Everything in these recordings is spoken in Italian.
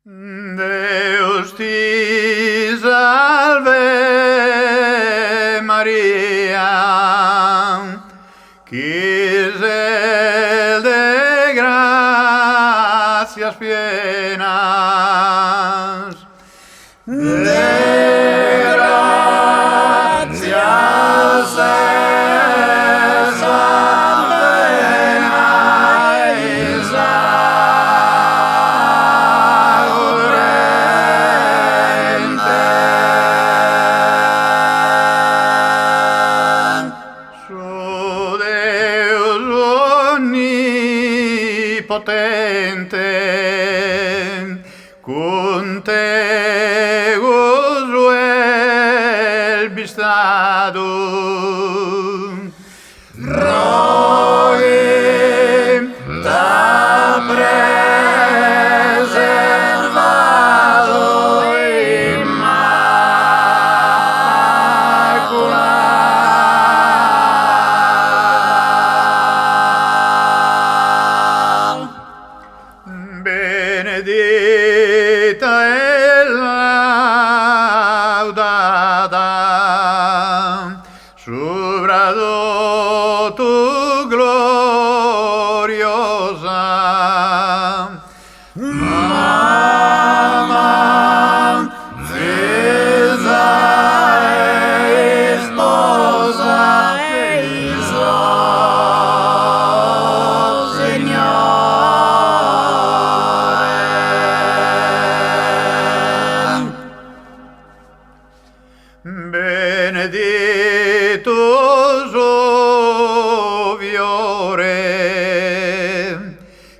Deus ti salve Maria, qui sei de gracias plenas, de gracias es potente, cum tegus vel bistadum, rogim ta preservado benedita e laudata subra tu gloriosa mamma Visa e sposa Iso benedictus oviore,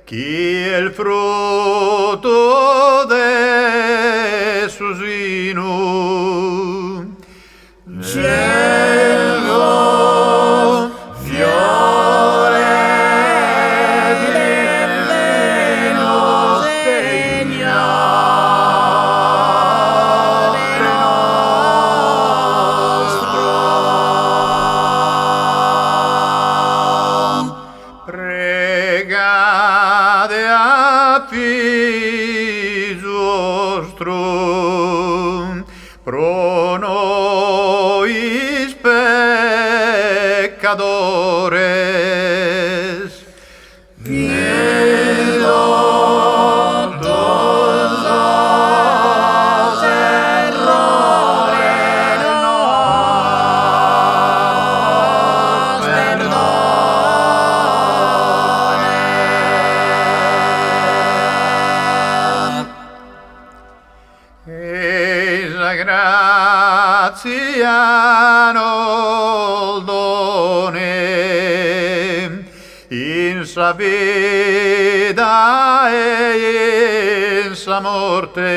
qui il frutto de su sinu, Gesù, fiore divino, Signore nostro, pregate a fis vostrum pro nobis peccadores, todos los errores nos perdone. Eis la grazia nol done in sa vida e in sa morte.